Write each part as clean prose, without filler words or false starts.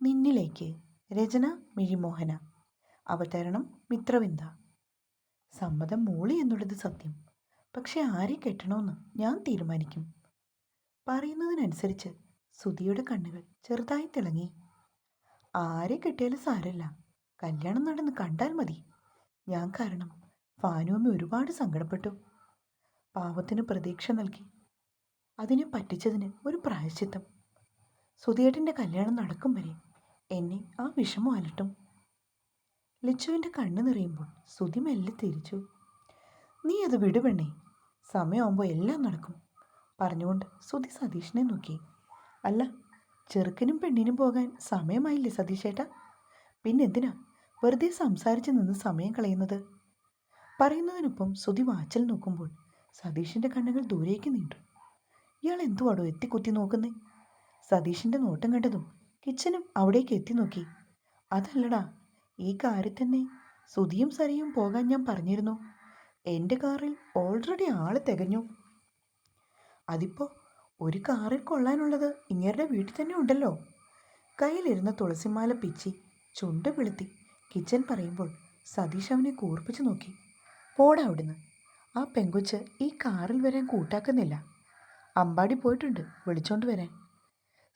നിന്നിലേക്ക്. രചന മിഴിമോഹന. അവതരണം മിത്രവിന്ദ. സമ്മതം മൂളി എന്നുള്ളത് സത്യം. പക്ഷെ ആരെ കെട്ടണമെന്ന് ഞാൻ തീരുമാനിക്കും. പറയുന്നതിനനുസരിച്ച് സുധിയുടെ കണ്ണുകൾ ചെറുതായി തിളങ്ങി. ആരെ കെട്ടിയാലും സാരമില്ല, കല്യാണം നടന്ന് കണ്ടാൽ മതി. ഞാൻ കാരണം ഭാനുവമ്മ ഒരുപാട് സങ്കടപ്പെട്ടു. പാവത്തിന് പ്രതീക്ഷ നൽകി അതിനെ പറ്റിച്ചതിന് ഒരു പ്രായശ്ചിത്തം. സുധിയേട്ടൻ്റെ കല്യാണം നടക്കും വരെ എന്നെ ആ വിഷമം അലട്ടും. ലച്ചുവിൻ്റെ കണ്ണ് നിറയുമ്പോൾ സുധി മെല്ലെ തിരിച്ചു. നീ അത് വിടുപെണ്ണേ, സമയമാകുമ്പോൾ എല്ലാം നടക്കും പറഞ്ഞുകൊണ്ട് സുധി സതീഷിനെ നോക്കി. അല്ല, ചെറുക്കനും പെണ്ണിനും പോകാൻ സമയമായില്ലേ സതീഷേട്ടാ? പിന്നെന്തിനാ വെറുതെ സംസാരിച്ച് നിന്ന് സമയം കളയുന്നത്? പറയുന്നതിനൊപ്പം സുധി വാച്ചൽ നോക്കുമ്പോൾ സതീഷിൻ്റെ കണ്ണുകൾ ദൂരേക്ക് നീണ്ടു. ഇയാൾ എന്തുവാടോ എത്തിക്കുത്തി നോക്കുന്നേ? സതീഷിൻ്റെ നോട്ടം കണ്ടതും കിച്ചനും അവിടേക്ക് എത്തി നോക്കി. അതല്ലടാ, ഈ കാറിൽ തന്നെ സുധിയും സരിയും പോകാൻ ഞാൻ പറഞ്ഞിരുന്നു. എൻ്റെ കാറിൽ ഓൾറെഡി ആള് തികഞ്ഞു. അതിപ്പോൾ ഒരു കാറിൽ കൊള്ളാനുള്ളത് ഇങ്ങേരുടെ വീട്ടിൽ തന്നെ ഉണ്ടല്ലോ. കയ്യിലിരുന്ന തുളസിമാല പിച്ചി ചുണ്ട് പിളുത്തി കിച്ചൻ പറയുമ്പോൾ സതീഷ് അവനെ കൂർപ്പിച്ച് നോക്കി. പോടാ അവിടുന്ന്, ആ പെങ്കൊച്ച് ഈ കാറിൽ വരാൻ കൂട്ടാക്കുന്നില്ല. അമ്പാടി പോയിട്ടുണ്ട് വിളിച്ചോണ്ട് വരാൻ.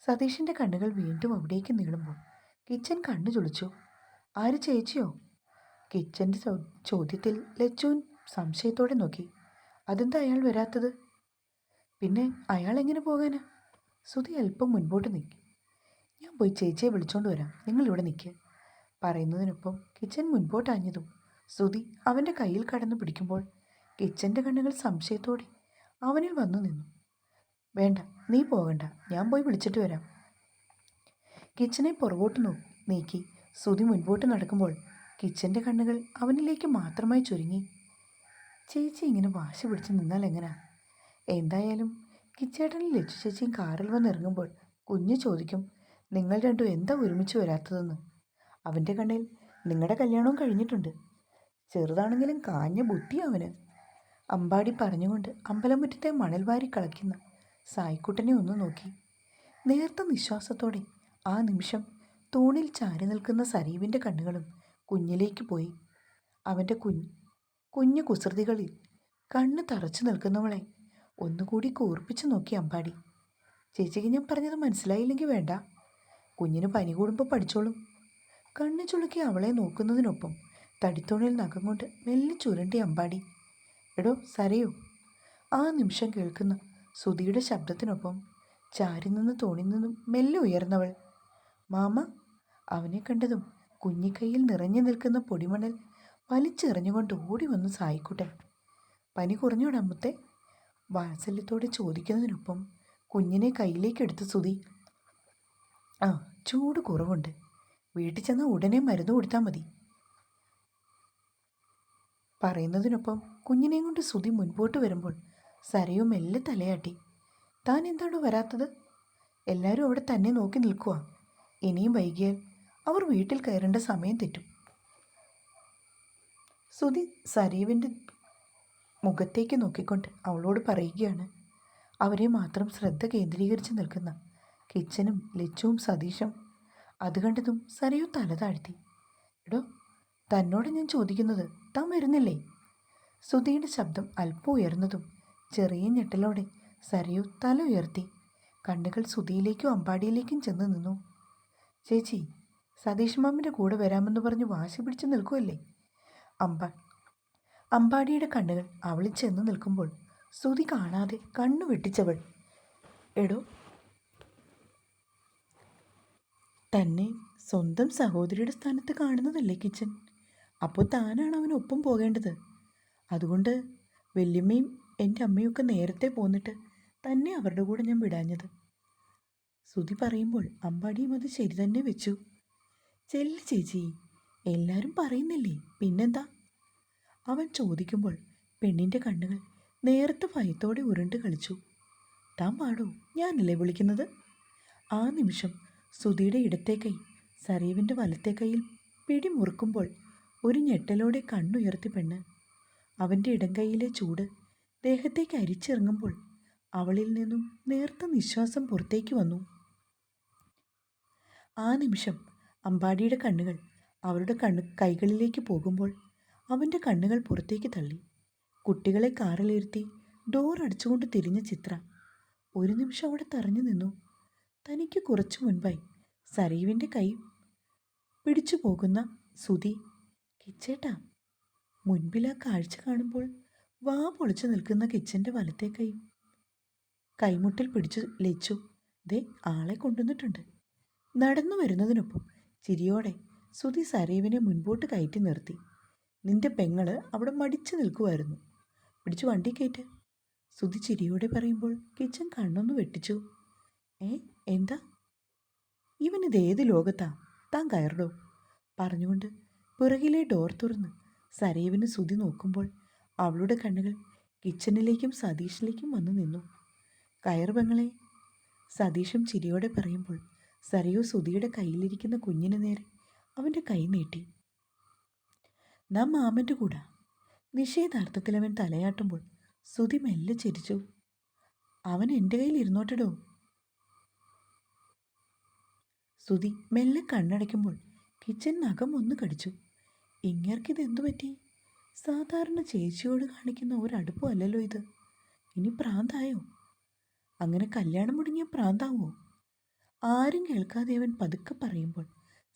സതീഷിൻ്റെ കണ്ണുകൾ വീണ്ടും അവിടേക്ക് നീളുമ്പോൾ കിച്ചൻ കണ്ണു ചൊളിച്ചു. ആര്, ചേച്ചിയോ? കിച്ചൻ്റെ ചോദ്യത്തിൽ ലച്ചുൻ സംശയത്തോടെ നോക്കി. അതെന്താ അയാൾ വരാത്തത്? പിന്നെ അയാൾ എങ്ങനെ പോകാനാ? സുധി അല്പം മുൻപോട്ട് നീക്കി. ഞാൻ പോയി ചേച്ചിയെ വിളിച്ചോണ്ട് വരാം, നിങ്ങളിവിടെ നിൽക്കുക. പറയുന്നതിനൊപ്പം കിച്ചൻ മുൻപോട്ടാഞ്ഞതും സുധി അവൻ്റെ കയ്യിൽ കടന്നു പിടിക്കുമ്പോൾ കിച്ചൻ്റെ കണ്ണുകൾ സംശയത്തോടെ അവനിൽ വന്നു നിന്നു. വേണ്ട, നീ പോകണ്ട, ഞാൻ പോയി വിളിച്ചിട്ട് വരാം. കിച്ചനെ പുറകോട്ട് നീക്കി സുധി മുൻപോട്ട് നടക്കുമ്പോൾ കിച്ചൻ്റെ കണ്ണുകൾ അവനിലേക്ക് മാത്രമായി ചുരുങ്ങി. ചേച്ചി ഇങ്ങനെ വാശി പിടിച്ച് നിന്നാൽ എങ്ങനാ? എന്തായാലും കിച്ചേട്ടനും ലച്ചു ചേച്ചിയും കാറിൽ വന്നിറങ്ങുമ്പോൾ കുഞ്ഞ് ചോദിക്കും, നിങ്ങൾ രണ്ടും എന്താ ഒരുമിച്ച് വരാത്തതെന്ന്. അവൻ്റെ കണ്ണിൽ നിങ്ങളുടെ കല്യാണവും കഴിഞ്ഞിട്ടുണ്ട്. ചെറുതാണെങ്കിലും കാഞ്ഞ ബുദ്ധി അവന്. അമ്പാടി പറഞ്ഞുകൊണ്ട് അമ്പലമുറ്റത്തെ മണൽ വാരി കളയ്ക്കുന്ന സായിക്കുട്ടനെ ഒന്ന് നോക്കി. നേർത്ത നിശ്വാസത്തോടെ ആ നിമിഷം തൂണിൽ ചാരി നിൽക്കുന്ന സരീവിൻ്റെ കണ്ണുകളും കുഞ്ഞിലേക്ക് പോയി. അവൻ്റെ കുഞ്ഞു കുസൃതികളിൽ കണ്ണ് തറച്ചു നിൽക്കുന്നവളെ ഒന്നുകൂടി കൂർപ്പിച്ചു നോക്കി അമ്പാടി. ചേച്ചിക്ക് ഞാൻ പറഞ്ഞത് മനസ്സിലായില്ലെങ്കിൽ വേണ്ട, കുഞ്ഞിന് പനി കൂടുമ്പോൾ പഠിച്ചോളും. കണ്ണു ചുളുക്കി അവളെ നോക്കുന്നതിനൊപ്പം തടിത്തോണിൽ നഖം കൊണ്ട് മെല്ലെ ചുരണ്ടി അമ്പാടി. എടോ സരയോ? ആ നിമിഷം കേൾക്കുന്ന സുധിയുടെ ശബ്ദത്തിനൊപ്പം ചാരി നിന്ന് തോണിൽ നിന്നും മെല്ലെ ഉയർന്നവൾ. മാമ. അവനെ കണ്ടതും കുഞ്ഞിക്കൈയിൽ നിറഞ്ഞു നിൽക്കുന്ന പൊടിമണൽ വലിച്ചെറിഞ്ഞുകൊണ്ട് ഓടി വന്നു സായിക്കുട്ടൻ. പനി കുറഞ്ഞോടമ്മത്തെ? വാത്സല്യത്തോടെ ചോദിക്കുന്നതിനൊപ്പം കുഞ്ഞിനെ കയ്യിലേക്കെടുത്ത് സുധി. ആ, ചൂട് കുറവുണ്ട്, വീട്ടിൽ ചെന്നാൽ ഉടനെ മരുന്ന് കൊടുത്താൽ മതി. പറയുന്നതിനൊപ്പം കുഞ്ഞിനെയും കൊണ്ട് സുധി മുൻപോട്ട് വരുമ്പോൾ സരയും മെല്ലെ തലയാട്ടി. താൻ എന്താണോ വരാത്തത്? എല്ലാവരും അവിടെ തന്നെ നോക്കി നിൽക്കുക. ഇനിയും വൈകിയാൽ അവർ വീട്ടിൽ കയറേണ്ട സമയം തെറ്റും. സുധി സരീവിൻ്റെ മുഖത്തേക്ക് നോക്കിക്കൊണ്ട് അവളോട് പറയുകയാണ്. അവരെ മാത്രം ശ്രദ്ധ കേന്ദ്രീകരിച്ച് നിൽക്കുന്ന കിച്ചനും ലച്ചുവും സതീഷും അത് കണ്ടതും സരയു തല താഴ്ത്തി. എടോ, തന്നോട് ഞാൻ ചോദിക്കുന്നത്, താൻ വരുന്നില്ലേ? സുധിയുടെ ശബ്ദം അല്പം ഉയർന്നതും ചെറിയ ഞെട്ടലോടെ സരയു തല ഉയർത്തി കണ്ണുകൾ സുധിയിലേക്കും അമ്പാടിയിലേക്കും ചെന്ന് നിന്നു. ചേച്ചി, സതീഷ് മാമിൻ്റെ കൂടെ വരാമെന്ന് പറഞ്ഞ് വാശി പിടിച്ച് നിൽക്കുമല്ലേ? അമ്പാടിയുടെ കണ്ണുകൾ അവളിൽ ചെന്ന് നിൽക്കുമ്പോൾ സുധി കാണാതെ കണ്ണു വെട്ടിച്ചവൾ. എടോ, തന്നെ സ്വന്തം സഹോദരിയുടെ സ്ഥാനത്ത് കാണുന്നതല്ലേ കിച്ചൻ? അപ്പോൾ താനാണ് അവനൊപ്പം പോകേണ്ടത്. അതുകൊണ്ട് വല്യമ്മയും എൻ്റെ അമ്മയൊക്കെ നേരത്തെ പോന്നിട്ട് തന്നെ അവരുടെ കൂടെ ഞാൻ വിടാഞ്ഞത്. സുധി പറയുമ്പോൾ അമ്പാടിയും അത് ശരി തന്നെ വെച്ചു. ചെല്ല് ചേച്ചി, എല്ലാവരും പറയുന്നില്ലേ, പിന്നെന്താ? അവൻ ചോദിക്കുമ്പോൾ പെണ്ണിൻ്റെ കണ്ണുകൾ നേരത്തെ ഭയത്തോടെ ഉരുണ്ട് കളിച്ചു. താൻ പാടോ, ഞാനല്ലേ വിളിക്കുന്നത്? ആ നിമിഷം സുധിയുടെ ഇടത്തെ കൈ സരീവിൻ്റെ വലത്തെ കൈയിൽ പിടിമുറുക്കുമ്പോൾ ഒരു ഞെട്ടലോടെ കണ്ണുയർത്തി പെണ്ണ്. അവൻ്റെ ഇടം കൈയിലെ ചൂട് ദേഹത്തേക്ക് അരിച്ചിറങ്ങുമ്പോൾ അവളിൽ നിന്നും നേർത്ത നിശ്വാസം പുറത്തേക്ക് വന്നു. ആ നിമിഷം അമ്പാടിയുടെ കണ്ണുകൾ അവരുടെ കൈകളിലേക്ക് പോകുമ്പോൾ അവൻ്റെ കണ്ണുകൾ പുറത്തേക്ക് തള്ളി. കുട്ടികളെ കാറിലിരുത്തി ഡോർ അടിച്ചുകൊണ്ട് തിരിഞ്ഞ ചിത്ര ഒരു നിമിഷം അവിടെ തറഞ്ഞു നിന്നു. തനിക്ക് കുറച്ചു മുൻപായി സരീവിൻ്റെ കൈ പിടിച്ചു പോകുന്ന സുധി. കിച്ചേട്ടാ. മുൻപിൽ ആ കാഴ്ച കാണുമ്പോൾ വാ പൊളിച്ചു നിൽക്കുന്ന കിച്ചൻ്റെ വലത്തെ കൈമുട്ടിൽ പിടിച്ചു ലച്ചു. ദേ ആളെ കൊണ്ടുവന്നിട്ടുണ്ട്. നടന്നു വരുന്നതിനൊപ്പം ചിരിയോടെ സുധി സരീവിനെ മുൻപോട്ട് കയറ്റി നിർത്തി. നിന്റെ പെങ്ങള് അവിടെ മടിച്ചു നിൽക്കുമായിരുന്നു, പിടിച്ചു വണ്ടി കയറ്റ്. സുധി ചിരിയോടെ പറയുമ്പോൾ കിച്ചൻ കണ്ണൊന്ന് വെട്ടിച്ചു. എന്താ? ഇവനിതേത് ലോകത്താ? താൻ കയറടോ. പറഞ്ഞുകൊണ്ട് പിറകിലെ ഡോർ തുറന്ന് സരീവിന് സുധി നോക്കുമ്പോൾ അവളുടെ കണ്ണുകൾ കിച്ചണിലേക്കും സതീഷിലേക്കും വന്നു നിന്നു. കയറ് പെങ്ങളെ. സതീഷും ചിരിയോടെ പറയുമ്പോൾ സരയു സുധിയുടെ കയ്യിലിരിക്കുന്ന കുഞ്ഞിന് നേരെ അവൻ്റെ കൈ നീട്ടി. നാം മാമൻ്റെ കൂടാ. നിഷേധാർത്ഥത്തിൽ അവൻ തലയാട്ടുമ്പോൾ സുധി മെല്ലെ ചിരിച്ചു. അവൻ എൻ്റെ കയ്യിൽ ഇരുന്നോട്ടടോ. സുധി മെല്ലെ കണ്ണടയ്ക്കുമ്പോൾ കിച്ചൻ നഖം ഒന്ന് കടിച്ചു. ഇങ്ങേർക്കിതെന്തു പറ്റി? സാധാരണ ചേച്ചിയോട് കാണിക്കുന്ന ഒരടുപ്പം അല്ലല്ലോ ഇത്. ഇനി പ്രാന്തായോ? അങ്ങനെ കല്യാണം മുടങ്ങിയ പ്രാന്താവോ? ആരും കേൾക്കാതെ അവൻ പതുക്കെ പറയുമ്പോൾ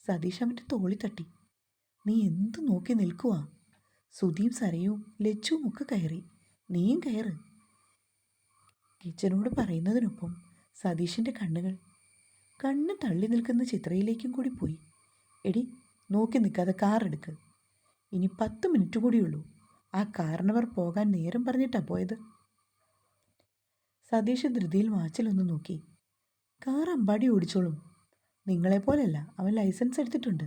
സതീഷ് അവൻ്റെ തോളി തട്ടി. നീ എന്തു നോക്കി നിൽക്കുവാ? സുധിയും സരയും ലച്ചുവും ഒക്കെ കയറി, നീയും കയറ്. കിച്ചനോട് പറയുന്നതിനൊപ്പം സതീഷിൻ്റെ കണ്ണ് തള്ളി നിൽക്കുന്ന ചിത്രയിലേക്കും കൂടി പോയി. എടി, നോക്കി നിൽക്കാതെ കാറെടുക്ക്. ഇനി 10 മിനിറ്റ് കൂടിയുള്ളൂ. ആ കാരണവർ പോകാൻ നേരം പറഞ്ഞിട്ടാ പോയത്. സതീഷ് ധൃതിയിൽ വാച്ചിലൊന്ന് നോക്കി. കാർ അമ്പാടി ഓടിച്ചോളും. നിങ്ങളെപ്പോലല്ല, അവൻ ലൈസൻസ് എടുത്തിട്ടുണ്ട്.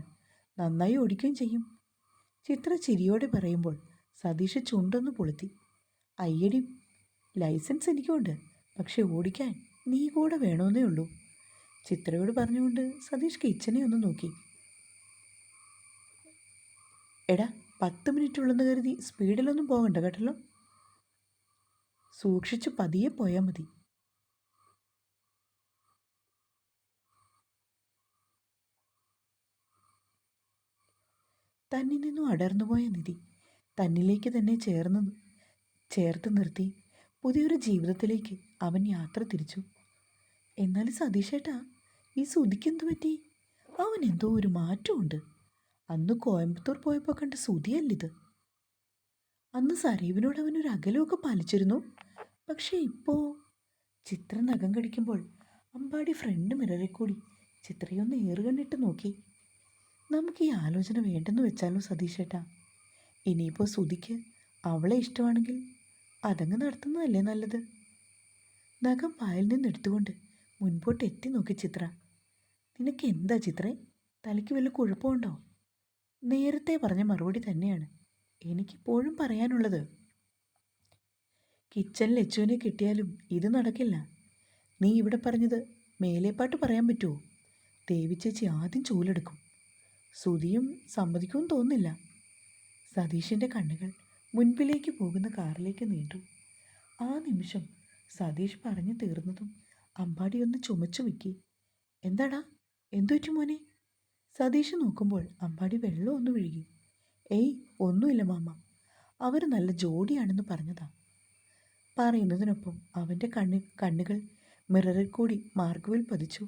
നന്നായി ഓടിക്കുകയും ചെയ്യും. ചിത്ര ചിരിയോടെ പറയുമ്പോൾ സതീഷ് ചുണ്ടൊന്ന് പൊളുത്തി. അയ്യടി, ലൈസൻസ് എനിക്കുണ്ട്, പക്ഷെ ഓടിക്കാൻ നീ കൂടെ വേണമെന്നേ ഉള്ളൂ. ചിത്രയോട് പറഞ്ഞുകൊണ്ട് സതീഷ് കിച്ചനെ ഒന്ന് നോക്കി. എടാ, 10 മിനിറ്റ് ഉള്ളെന്ന് കരുതി സ്പീഡിലൊന്നും പോകണ്ട കേട്ടല്ലോ. സൂക്ഷിച്ചു പതിയെ പോയാൽ മതി. തന്നിൽ നിന്നും അടർന്നുപോയ നിധി തന്നിലേക്ക് തന്നെ ചേർത്ത് നിർത്തി പുതിയൊരു ജീവിതത്തിലേക്ക് അവൻ യാത്ര തിരിച്ചു. എന്നാൽ സതീഷേട്ടാ, ഈ സുധിക്കെന്തു പറ്റി? അവൻ എന്തോ ഒരു മാറ്റമുണ്ട്. അന്ന് കോയമ്പത്തൂർ പോയപ്പോൾ കണ്ട സുധിയല്ലിത്. അന്ന് സരീവിനോട് അവനൊരു അകലമൊക്കെ പാലിച്ചിരുന്നു. പക്ഷേ ഇപ്പോൾ ചിത്ര നഖം കടിക്കുമ്പോൾ അമ്പാടി ഫ്രണ്ട് മിററിൽ കൂടി ചിത്രയൊന്ന് ഏറുകണ്ണിട്ട് നോക്കി. നമുക്ക് ഈ ആലോചന വേണ്ടെന്ന് വെച്ചാലോ സതീഷേട്ടാ? ഇനിയിപ്പോൾ സുധിക്ക് അവളെ ഇഷ്ടമാണെങ്കിൽ അതങ്ങ് നടത്തുന്നതല്ലേ നല്ലത്. നഖം പായിൽ നിന്നെടുത്തുകൊണ്ട് മുൻപോട്ട് എത്തി നോക്കി ചിത്ര. നിനക്ക് എന്താ ചിത്രേ? തലയ്ക്ക് വല്ല കുഴപ്പമുണ്ടോ? നേരത്തെ പറഞ്ഞ മറുപടി തന്നെയാണ് എനിക്കിപ്പോഴും പറയാനുള്ളത്. കിച്ചൻ ലച്ചുവിനെ കിട്ടിയാലും ഇത് നടക്കില്ല. നീ ഇവിടെ പറഞ്ഞത് മേലേപ്പാട്ട് പറയാൻ പറ്റുമോ? ദേവി ചേച്ചി ആദ്യം ചൂലെടുക്കും. സുധിയും സമ്മതിക്കുമെന്ന് തോന്നുന്നില്ല. സതീഷിൻ്റെ കണ്ണുകൾ മുൻപിലേക്ക് പോകുന്ന കാറിലേക്ക് നീണ്ടു. ആ നിമിഷം സതീഷ് പറഞ്ഞു തീർന്നതും അമ്പാടി ഒന്ന് ചുമച്ചു വെക്കി. എന്താടാ, എന്തുപറ്റി മോനെ? സതീഷ് നോക്കുമ്പോൾ അമ്പാടി വെള്ളം ഒന്ന് വിഴുകി. ഏയ്, ഒന്നുമില്ല മാമ, അവർ നല്ല ജോഡിയാണെന്ന് പറഞ്ഞതാ. പറയുന്നതിനൊപ്പം അവൻ്റെ കണ്ണുകൾ മിററിൽ കൂടി മാർഗവിൽ പതിച്ചു.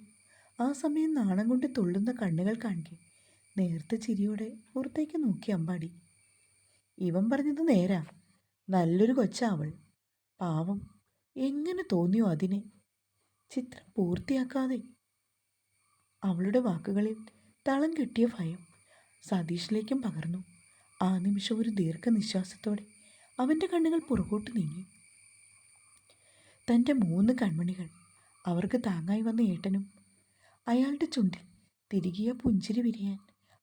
ആ സമയം നാണം കൊണ്ട് തുള്ളുന്ന കണ്ണുകൾ കാണിക്കെ നേർത്ത ചിരിയോടെ പുറത്തേക്ക് നോക്കി അമ്പാടി. ഇവൻ പറഞ്ഞത് നേരാ, നല്ലൊരു കൊച്ചാ അവൾ. പാവം, എങ്ങനെ തോന്നിയോ അതിനെ? ചിത്രം പൂർത്തിയാക്കാതെ അവളുടെ വാക്കുകളിൽ തളം കെട്ടിയ ഭയം സതീഷിലേക്കും പകർന്നു. ആ നിമിഷം ഒരു ദീർഘനിശ്വാസത്തോടെ അവൻ്റെ കണ്ണുകൾ പുറകോട്ട് നീങ്ങി. തൻ്റെ 3 കൺമണികൾ, അവർക്ക് താങ്ങായി വന്ന ഏട്ടനും. അയാളുടെ ചുണ്ടിൽ തിരികിയ പുഞ്ചിരി വിരിയാൻ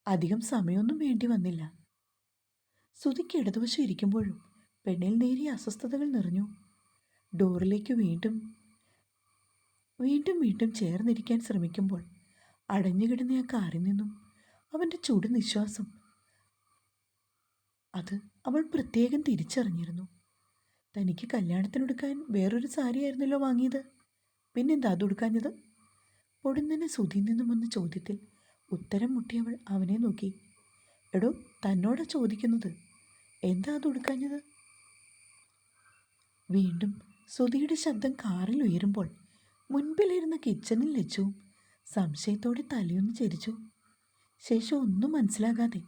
അധികം സമയമൊന്നും വേണ്ടി വന്നില്ല. സുധിക്ക് ഇടതുവശം ഇരിക്കുമ്പോഴും പെണ്ണിൽ നേരിയ അസ്വസ്ഥതകൾ നിറഞ്ഞു. ഡോറിലേക്ക് വീണ്ടും ചേർന്നിരിക്കാൻ ശ്രമിക്കുമ്പോൾ അടഞ്ഞുകിടന്ന ആ കാറിൽ നിന്നും അവൻ്റെ ചുടു നിശ്വാസം അത് അവൾ പ്രത്യേകം തിരിച്ചറിഞ്ഞിരുന്നു. തനിക്ക് കല്യാണത്തിനൊടുക്കാൻ വേറൊരു സാരിയായിരുന്നല്ലോ വാങ്ങിയത്. പിന്നെന്താ അതുടുക്കാഞ്ഞത്? പൊടുന്നനെ സുധിയിൽ നിന്നും വന്ന ചോദ്യത്തിൽ ഉത്തരം മുട്ടിയവൾ അവനെ നോക്കി. എടോ, തന്നോടാ ചോദിക്കുന്നത്. എന്താ അത് ഉടുക്കാഞ്ഞത്? വീണ്ടും സുധിയുടെ ശബ്ദം കാറിൽ ഉയരുമ്പോൾ മുൻപിലിരുന്ന കിച്ചണിൽ ലച്ചു സംശയത്തോടെ തലയൊന്ന് ചരിച്ചു. ശേഷം ഒന്നും മനസ്സിലാകാതെ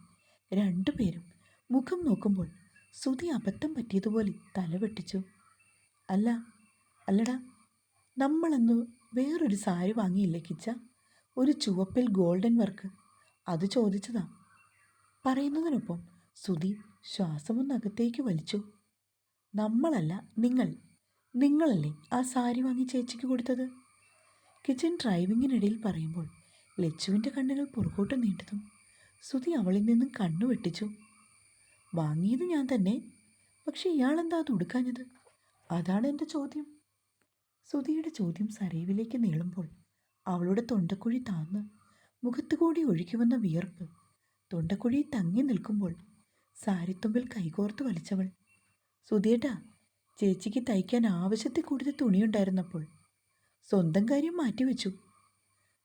രണ്ടുപേരും മുഖം നോക്കുമ്പോൾ സുധി അബദ്ധം പറ്റിയതുപോലെ തല വെട്ടിച്ചു. അല്ലടാ, നമ്മളന്ന് വേറൊരു സാരി വാങ്ങിയില്ലേ കിച്ച, ഒരു ചുവപ്പിൽ ഗോൾഡൻ വർക്ക്, അത് ചോദിച്ചതാ. പറയുന്നതിനൊപ്പം സുധി ശ്വാസമൊന്നകത്തേക്ക് വലിച്ചു. നമ്മളല്ല, നിങ്ങളല്ലേ ആ സാരി വാങ്ങി ചേച്ചിക്ക് കൊടുത്തത്? കിച്ചൻ ഡ്രൈവിങ്ങിനിടയിൽ പറയുമ്പോൾ ലച്ചുവിൻ്റെ കണ്ണുകൾ പുറകോട്ട് നീണ്ടതും സുധി അവളിൽ നിന്നും കണ്ണു വെട്ടിച്ചു. വാങ്ങിയത് ഞാൻ തന്നെ, പക്ഷെ ഇയാളെന്താ അത് ഉടുക്കാഞ്ഞത്? അതാണ് എൻ്റെ ചോദ്യം. സുധിയുടെ ചോദ്യം സരീവിലേക്ക് നീളുമ്പോൾ അവളുടെ തൊണ്ടക്കുഴി താന്ന് മുഖത്തുകൂടി ഒഴുകിവന്ന വിയർപ്പ് തൊണ്ടക്കുഴി തങ്ങി നിൽക്കുമ്പോൾ സാരിത്തുമ്പിൽ കൈകോർത്ത് വലിച്ചവൾ, സുധിയേട്ടാ, ചേച്ചിക്ക് തയ്ക്കാൻ ആവശ്യത്തിൽ കൂടുതൽ തുണിയുണ്ടായിരുന്നപ്പോൾ സ്വന്തം കാര്യം മാറ്റിവെച്ചു.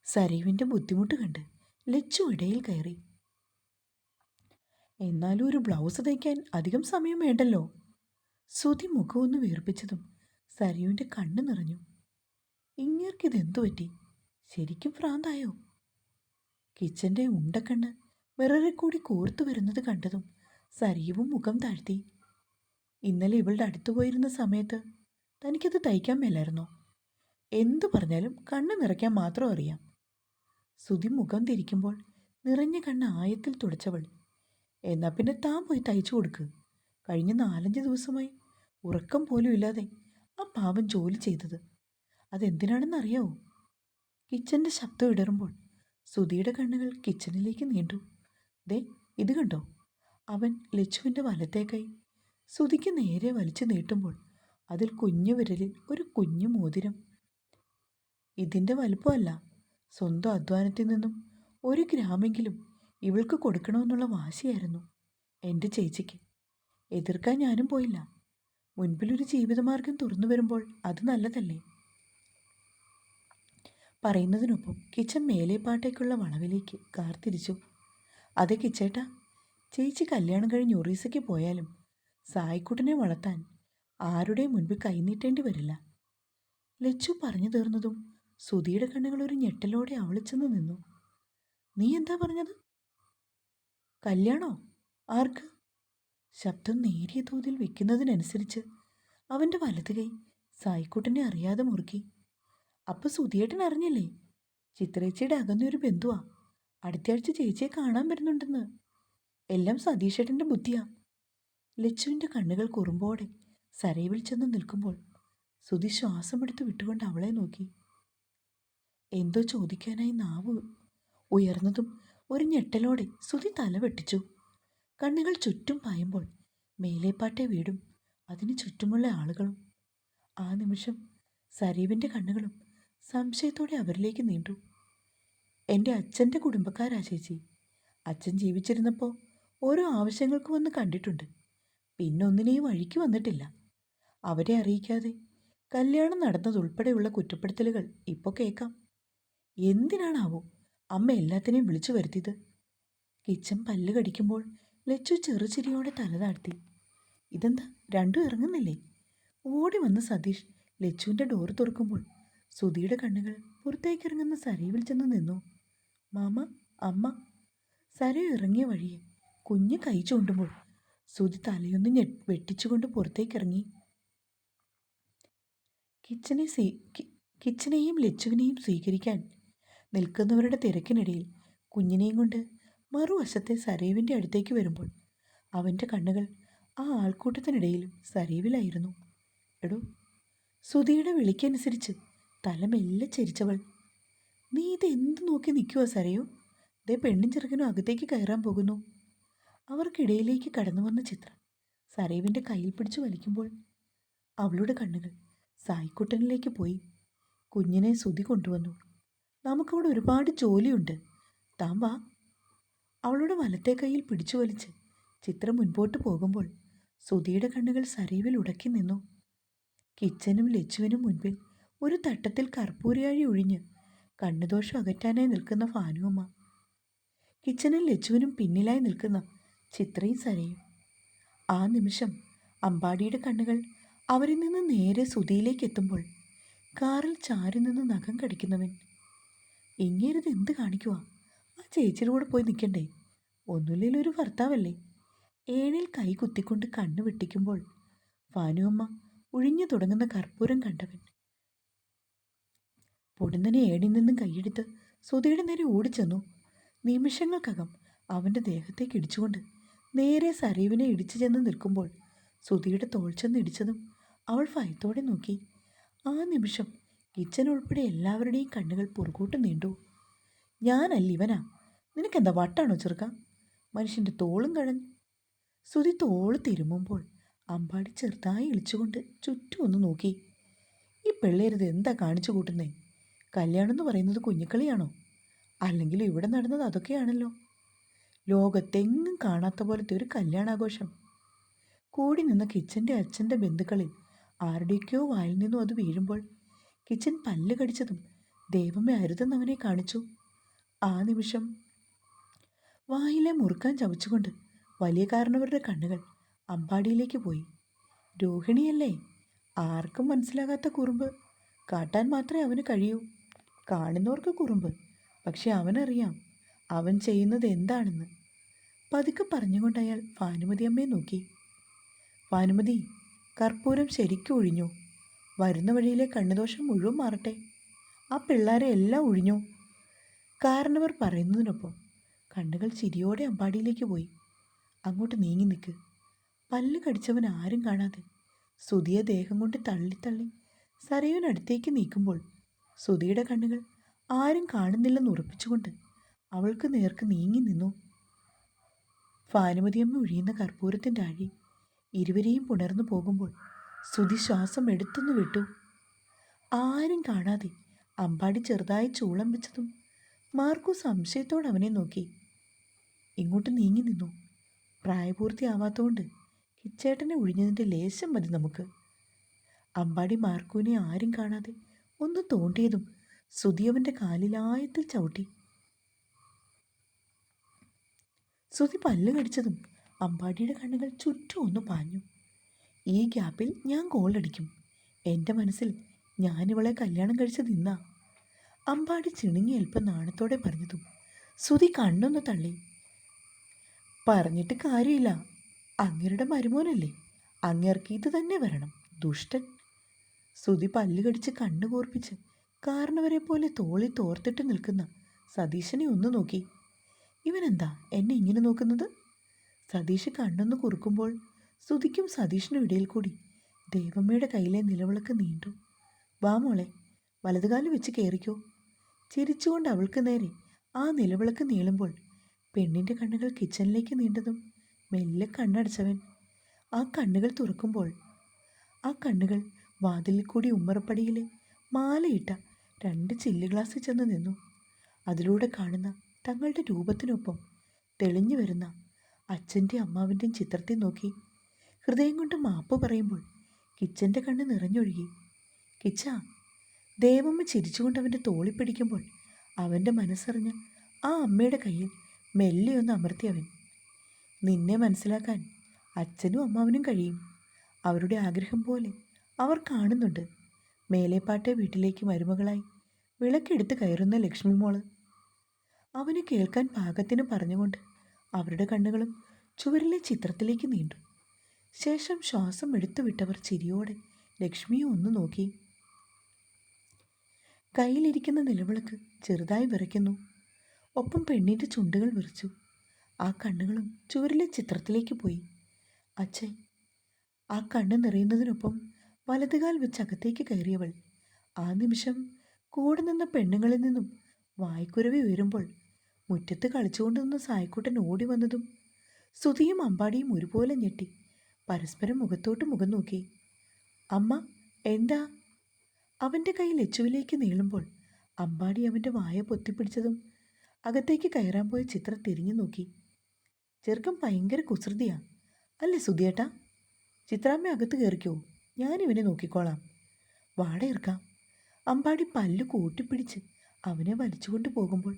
സരീവിൻ്റെ ബുദ്ധിമുട്ട് കണ്ട് ലച്ചു ഇടയിൽ കയറി. എന്നാലും ഒരു ബ്ലൗസ് തയ്ക്കാൻ അധികം സമയം വേണ്ടല്ലോ. സുധി മുഖമൊന്ന് വീർപ്പിച്ചതും സരീവിൻ്റെ കണ്ണ് നിറഞ്ഞു. ഇങ്ങേർക്കിതെന്തു പറ്റി? ശരിക്കും ഭ്രാന്തായോ? കിച്ചൻ്റെ ഉണ്ടക്കണ്ണ് മിററിൽ കൂടി കോർത്തു വരുന്നത് കണ്ടതും സരീവും മുഖം താഴ്ത്തി. ഇന്നലെ ഇവളുടെ അടുത്തു പോയിരുന്ന സമയത്ത് തനിക്കത് തയ്ക്കാൻ മേലായിരുന്നോ? എന്തു പറഞ്ഞാലും കണ്ണ് നിറയ്ക്കാൻ മാത്രം അറിയാം. സുധി മുഖം തിരിക്കുമ്പോൾ നിറഞ്ഞ കണ്ണ് ആയത്തിൽ തുടച്ചവൾ, എന്നാൽ പിന്നെ താൻ പോയി തയ്ച്ചു കൊടുക്ക്. കഴിഞ്ഞ 4-5 ദിവസമായി ഉറക്കം പോലും ഇല്ലാതെ ആ പാവം ജോലി ചെയ്തത്. അതെന്തിനാണെന്നറിയാവോ? കിച്ചൻ്റെ ശബ്ദം ഇടറുമ്പോൾ സുധിയുടെ കണ്ണുകൾ കിച്ചണിലേക്ക് നീണ്ടു. ദേ, ഇത് കണ്ടോ? അവൻ ലച്ചുവിൻ്റെ വലത്തെ കൈ സുധിക്ക് നേരെ വലിച്ചു നീട്ടുമ്പോൾ അതിൽ കുഞ്ഞു വിരലിൽ ഒരു കുഞ്ഞു മോതിരം. ഇതിൻ്റെ വലുപ്പമല്ല, സ്വന്തം അധ്വാനത്തിൽ നിന്നും 1 ഗ്രാമെങ്കിലും ഇവൾക്ക് കൊടുക്കണമെന്നുള്ള വാശിയായിരുന്നു എൻ്റെ ചേച്ചിക്ക്. എതിർക്കാൻ ഞാനും പോയില്ല. മുൻപിലൊരു ജീവിതമാർഗം തുറന്നു വരുമ്പോൾ അത് നല്ലതല്ലേ? പറയുന്നതിനൊപ്പം കിച്ചൻ മേലേപ്പാട്ടേക്കുള്ള വളവിലേക്ക് കാർ തിരിച്ചു. അതെ കിച്ചേട്ടാ, ചേച്ചി കല്യാണം കഴിഞ്ഞ് ഒറീസയ്ക്ക് പോയാലും സായിക്കുട്ടനെ വളർത്താൻ ആരുടെയും മുൻപിൽ കൈനീട്ടേണ്ടി വരില്ല. ലച്ചു പറഞ്ഞു തീർന്നതും സുധിയുടെ കണ്ണുകൾ ഒരു ഞെട്ടലോടെ അവളിച്ചെന്ന് നിന്നു. നീ എന്താ പറഞ്ഞത്? കല്യാണോ? ആർക്ക്? ശബ്ദം നേരിയ തോതിൽ വെക്കുന്നതിനനുസരിച്ച് അവൻ്റെ വലത് കൈ സായിക്കുട്ടനെ അറിയാതെ മുറുക്കി. അപ്പം സുധിയേട്ടൻ അറിഞ്ഞില്ലേ? ചിത്രേച്ചിയുടെ അകന്നൊരു ബന്ധുവാ അടുത്തയാഴ്ച ചേച്ചിയെ കാണാൻ വരുന്നുണ്ടെന്ന്. എല്ലാം സതീഷേട്ടൻ്റെ ബുദ്ധിയാ. ലച്ചുവിൻ്റെ കണ്ണുകൾ കുറുമ്പോടെ സരയിൽ ചെന്ന് നിൽക്കുമ്പോൾ സുധി ശ്വാസമെടുത്ത് വിട്ടുകൊണ്ട് അവളെ നോക്കി. എന്തോ ചോദിക്കാനായി നാവ് ഉയർന്നതും ഒരു ഞെട്ടലോടെ സുധി തല വെട്ടിച്ചു. കണ്ണുകൾ ചുറ്റും പായുമ്പോൾ മേലേപ്പാട്ടെ വീടും അതിന് ചുറ്റുമുള്ള ആളുകളും. ആ നിമിഷം സരീവിൻ്റെ കണ്ണുകളും സംശയത്തോടെ അവരിലേക്ക് നീണ്ടു. എൻ്റെ അച്ഛൻ്റെ കുടുംബക്കാരാ ചേച്ചി. അച്ഛൻ ജീവിച്ചിരുന്നപ്പോൾ ഓരോ ആവശ്യങ്ങൾക്ക് വന്ന് കണ്ടിട്ടുണ്ട്. പിന്നെ ഒന്നിനെയും വഴിക്ക് വന്നിട്ടില്ല. അവരെ അറിയിക്കാതെ കല്യാണം നടന്നതുൾപ്പെടെയുള്ള കുറ്റപ്പെടുത്തലുകൾ ഇപ്പോൾ കേൾക്കാം. എന്തിനാണാവോ അമ്മ എല്ലാത്തിനെയും വിളിച്ചു വരുത്തിയത്? കിച്ചൻ പല്ല് കടിക്കുമ്പോൾ ലച്ചു ചെറുചിരിയോടെ തല താഴ്ത്തി. ഇതെന്താ, രണ്ടും ഇറങ്ങുന്നില്ലേ? ഓടി വന്ന് സതീഷ് ലച്ചുവിൻ്റെ ഡോർ തുറക്കുമ്പോൾ സുധിയുടെ കണ്ണുകൾ പുറത്തേക്കിറങ്ങുന്ന സരയിൽ ചെന്ന് നിന്നു. മാമ, അമ്മ. സരയു ഇറങ്ങിയ വഴിയെ കുഞ്ഞ് കൈ ചൂണ്ടുമ്പോൾ സുധി തലയൊന്ന് വെട്ടിച്ചുകൊണ്ട് പുറത്തേക്കിറങ്ങി. കിച്ചനെയും ലച്ചുവിനെയും സ്വീകരിക്കാൻ നിൽക്കുന്നവരുടെ തിരക്കിനിടയിൽ കുഞ്ഞിനെയും കൊണ്ട് മറുവശത്തെ സരയുവിൻ്റെ അടുത്തേക്ക് വരുമ്പോൾ അവൻ്റെ കണ്ണുകൾ ആ ആൾക്കൂട്ടത്തിനിടയിലും സരയുവിലായിരുന്നു. എടോ, സുധിയുടെ വിളിക്കനുസരിച്ച് തല മെല്ലെ ചരിച്ചവൾ. നീ ഇത് എന്ത് നോക്കി നിൽക്കുവാ സരയു? ദേ പെണ്ണും ചെറുക്കനും അകത്തേക്ക് കയറാൻ പോകുന്നു. അവർക്കിടയിലേക്ക് കടന്നു വന്ന ചിത്രം സരയുവിൻ്റെ കയ്യിൽ പിടിച്ചു വലിക്കുമ്പോൾ അവളുടെ കണ്ണുകൾ സായിക്കുട്ടനിലേക്ക് പോയി. കുഞ്ഞിനെ സുധി കൊണ്ടുവന്നു. നമുക്കവിടെ ഒരുപാട് ജോലിയുണ്ട്, താൻ വാ. അവളുടെ വലത്തെ കൈയിൽ പിടിച്ചു വലിച്ച് ചിത്രം മുൻപോട്ട് പോകുമ്പോൾ സുധിയുടെ കണ്ണുകൾ സരയുവിൽ ഉടക്കി നിന്നു. കിച്ചനും ലച്ചുവിനും മുൻപിൽ ഒരു തട്ടത്തിൽ കർപ്പൂരയാഴി ഒഴിഞ്ഞ് കണ്ണുദോഷം അകറ്റാനായി നിൽക്കുന്ന ഭാനുവമ്മ, കിച്ചണിൽ ലച്ചുവിനും പിന്നിലായി നിൽക്കുന്ന ചിത്രയും സരയും. ആ നിമിഷം അമ്പാടിയുടെ കണ്ണുകൾ അവരിൽ നിന്ന് നേരെ സുധിയിലേക്ക് എത്തുമ്പോൾ കാറിൽ ചാരി നിന്ന് നഖം കടിക്കുന്നവൻ, ഇങ്ങേരുത് എന്ത് കാണിക്കുവാ? ആ ചേച്ചിയുടെ കൂടെ പോയി നിൽക്കണ്ടേ? ഒന്നുമില്ലെങ്കിൽ ഒരു ഭർത്താവല്ലേ? ഏണിൽ കൈ കുത്തിക്കൊണ്ട് കണ്ണു വെട്ടിക്കുമ്പോൾ ഭാനുവമ്മ ഒഴിഞ്ഞു തുടങ്ങുന്ന കർപ്പൂരം കണ്ടവൻ പൊടുന്നനെ ഏണിൽ നിന്നും കൈയെടുത്ത് സുധിയുടെ നേരെ ഓടിച്ചെന്നു. നിമിഷങ്ങൾക്കകം അവൻ്റെ ദേഹത്തേക്ക് ഇടിച്ചുകൊണ്ട് നേരെ സരീവിനെ ഇടിച്ചു ചെന്ന് നിൽക്കുമ്പോൾ സുധിയുടെ തോൾ ചെന്ന് ഇടിച്ചതും അവൾ ഭയത്തോടെ നോക്കി. ആ നിമിഷം കിച്ചൻ ഉൾപ്പെടെ എല്ലാവരുടെയും കണ്ണുകൾ പുറകോട്ട് നീണ്ടു. ഞാനല്ല ഇവനാ, നിനക്കെന്താ വട്ടാണോ ചെറുക്ക? മനുഷ്യൻ്റെ തോളും കഴഞ്ഞു. സുധി തോള് തിരുമുമ്പോൾ അമ്പാടി ചെറുതായി ഇളിച്ചുകൊണ്ട് ചുറ്റും ഒന്ന് നോക്കി. ഈ പിള്ളേരത് എന്താ കാണിച്ചു കൂട്ടുന്നേ? കല്യാണം എന്ന് പറയുന്നത് കുഞ്ഞിക്കളിയാണോ? അല്ലെങ്കിൽ ഇവിടെ നടന്നത് അതൊക്കെയാണല്ലോ. ലോകത്തെങ്ങും കാണാത്ത പോലത്തെ ഒരു കല്യാണാഘോഷം. കൂടി നിന്ന കിച്ചൻ്റെ അച്ഛൻ്റെ ബന്ധുക്കളിൽ ആരുടെയൊക്കെയോ വായിൽ നിന്നും അത് വീഴുമ്പോൾ കിച്ചൻ പല്ല് കടിച്ചതും ദൈവമേ അരുതെന്നവനെ കാണിച്ചു. ആ നിമിഷം വായിലെ മുറുക്കാൻ ചവച്ചുകൊണ്ട് വലിയ കാരണവരുടെ കണ്ണുകൾ അമ്പാടിയിലേക്ക് പോയി. രോഹിണിയല്ലേ? ആർക്കും മനസ്സിലാകാത്ത കുറുമ്പ് കാട്ടാൻ മാത്രമേ അവന് കഴിയൂ. കാണുന്നവർക്ക് കുറുമ്പ്, പക്ഷെ അവനറിയാം അവൻ ചെയ്യുന്നത് എന്താണെന്ന്. പതുക്കെ പറഞ്ഞുകൊണ്ട് അയാൾ ഭാനുമതി അമ്മയെ നോക്കി. ഭാനുമതി, കർപ്പൂരം ശരിക്കും ഒഴിഞ്ഞു. വരുന്ന വഴിയിലെ കണ്ണുദോഷം മുഴുവൻ മാറട്ടെ. ആ പിള്ളേരെ എല്ലാം ഒഴിഞ്ഞു. കാരണവർ പറയുന്നതിനൊപ്പം കണ്ണുകൾ ചിരിയോടെ അമ്പാടിയിലേക്ക് പോയി. അങ്ങോട്ട് നീങ്ങി നിൽക്ക്. പല്ല് കടിച്ചവൻ ആരും കാണാതെ സുധിയെ ദേഹം കൊണ്ട് തള്ളി സരയുവിനടുത്തേക്ക് നീക്കുമ്പോൾ സുധിയുടെ കണ്ണുകൾ ആരും കാണുന്നില്ലെന്ന് ഉറപ്പിച്ചുകൊണ്ട് അവൾക്ക് നേർക്ക് നീങ്ങി നിന്നു. ഭാനുമതിയമ്മ ഒഴിയുന്ന കർപ്പൂരത്തിൻ്റെ ആഴി ഇരുവരെയും പുണർന്നു പോകുമ്പോൾ സുധി ശ്വാസം എടുത്തൊന്നു വിട്ടു. ആരും കാണാതെ അമ്പാടി ചെറുതായി ചൂളം വെച്ചതും മാർക്കു സംശയത്തോടെ അവനെ നോക്കി. ഇങ്ങോട്ട് നീങ്ങി നിന്നു. പ്രായപൂർത്തിയാവാത്തതുകൊണ്ട് കിച്ചേട്ടനെ ഒഴിഞ്ഞതിൻ്റെ ലേശം മതി നമുക്ക്. അമ്പാടി മാർക്കുവിനെ ആരും കാണാതെ ഒന്ന് തോണ്ടിയതും സുധിയവൻ്റെ കാലിലായത്തിൽ ചവിട്ടി. സുധി പല്ല് കടിച്ചതും അമ്പാടിയുടെ കണ്ണുകൾ ചുറ്റും ഒന്ന് പാഞ്ഞു. ഈ ഗ്യാപ്പിൽ ഞാൻ ഗോളടിക്കും. എൻ്റെ മനസ്സിൽ ഞാനിവളെ കല്യാണം കഴിച്ച് നിന്നാ. അമ്പാടി ചിണുങ്ങി അല്പം നാണത്തോടെ പറഞ്ഞതും സുധി കണ്ണൊന്ന് തള്ളി. പറഞ്ഞിട്ട് കാര്യമില്ല, അങ്ങേരുടെ മരുമോനല്ലേ, അങ്ങേർക്ക് ഇത് തന്നെ വരണം, ദുഷ്ടൻ. സുധി പല്ല് കടിച്ച് കണ്ണു കൂർപ്പിച്ച് കാരണവരെ പോലെ തോളിൽ തോർത്തിട്ട് നിൽക്കുന്ന സതീശനെ ഒന്ന് നോക്കി. ഇവനെന്താ എന്നെ ഇങ്ങനെ നോക്കുന്നത്? സതീഷ് കണ്ണൊന്ന് കുറുക്കുമ്പോൾ സുധിക്കും സതീഷിനും ഇടയിൽ കൂടി ദേവമ്മയുടെ കയ്യിലെ നിലവിളക്ക് നീണ്ടു. വാ മോളെ, വലതുകാലം വെച്ച് കയറിക്കോ. ചിരിച്ചുകൊണ്ട് അവൾക്ക് നേരെ ആ നിലവിളക്ക് നീളുമ്പോൾ പെണ്ണിൻ്റെ കണ്ണുകൾ കിച്ചണിലേക്ക് നീണ്ടതും മെല്ലെ കണ്ണടച്ചവൻ ആ കണ്ണുകൾ തുറക്കുമ്പോൾ ആ കണ്ണുകൾ വാതിലിൽ കൂടി ഉമ്മറപ്പടിയിലെ മാലയിട്ട 2 ചില്ല് ഗ്ലാസ്സിൽ ചെന്ന് നിന്നു. അതിലൂടെ കാണുന്ന തങ്ങളുടെ രൂപത്തിനൊപ്പം തെളിഞ്ഞു വരുന്ന അച്ഛൻ്റെ അമ്മാവിൻ്റെയും ചിത്രത്തെ നോക്കി ഹൃദയം കൊണ്ട് മാപ്പ് പറയുമ്പോൾ കിച്ചൻ്റെ കണ്ണ് നിറഞ്ഞൊഴുകി. കിച്ച, ദേവമ്മ ചിരിച്ചുകൊണ്ട് അവൻ്റെ തോളി പിടിക്കുമ്പോൾ അവൻ്റെ മനസ്സറിഞ്ഞ ആ അമ്മയുടെ കയ്യിൽ മെല്ലെ ഒന്ന് അമർത്തിയവൻ. നിന്നെ മനസ്സിലാക്കാൻ അച്ഛനും അമ്മാവനും കഴിയും. അവരുടെ ആഗ്രഹം പോലെ അവർ കാണുന്നുണ്ട് മേലേപ്പാട്ടെ വീട്ടിലേക്ക് മരുമകളായി വിളക്കെടുത്ത് കയറുന്ന ലക്ഷ്മി മോള്. അവന് കേൾക്കാൻ പാകത്തിന് പറഞ്ഞുകൊണ്ട് അവരുടെ കണ്ണുകളും ചുവരിലെ ചിത്രത്തിലേക്ക് നീണ്ടു. ശേഷം ശ്വാസം എടുത്തു വിട്ടവർ ചിരിയോടെ ലക്ഷ്മിയെ ഒന്ന് നോക്കി. കയ്യിലിരിക്കുന്ന നിലവിളക്ക് ചെറുതായി വിറയ്ക്കുന്നു. ഒപ്പം പെണ്ണിൻ്റെ ചുണ്ടുകൾ വിറച്ചു. ആ കണ്ണുകളും ചുവരിലെ ചിത്രത്തിലേക്ക് പോയി. അച്ഛൻ. ആ കണ്ണ് നിറയുന്നതിനൊപ്പം വലതുകാൽ വെച്ച് അകത്തേക്ക് കയറിയവൾ ആ നിമിഷം കൂടെ നിന്ന പെണ്ണുങ്ങളിൽ നിന്നും വായ്ക്കുരവി ഉയരുമ്പോൾ മുറ്റത്ത് കളിച്ചുകൊണ്ട് നിന്ന സായ്ക്കുട്ടൻ ഓടി വന്നതും സുധിയും അമ്പാടിയും ഒരുപോലെ ഞെട്ടി പരസ്പരം മുഖത്തോട്ട് മുഖം നോക്കി. അമ്മ, എന്താ? അവൻ്റെ കൈ ലച്ചുവിലേക്ക് നീളുമ്പോൾ അമ്പാടി അവൻ്റെ വായ പൊത്തിപ്പിടിച്ചതും അകത്തേക്ക് കയറാൻ പോയ ചിത്രം തിരിഞ്ഞു നോക്കി. ചെറുക്കൻ ഭയങ്കര കുസൃതിയാ അല്ലേ സുധിയേട്ടാ? ചിത്രാമ്മ അകത്ത് കയറിക്കോ, ഞാനിവനെ നോക്കിക്കോളാം. വാട ഇറക്കാം. അമ്പാടി പല്ല് കൂട്ടിപ്പിടിച്ച് അവനെ വലിച്ചുകൊണ്ട് പോകുമ്പോൾ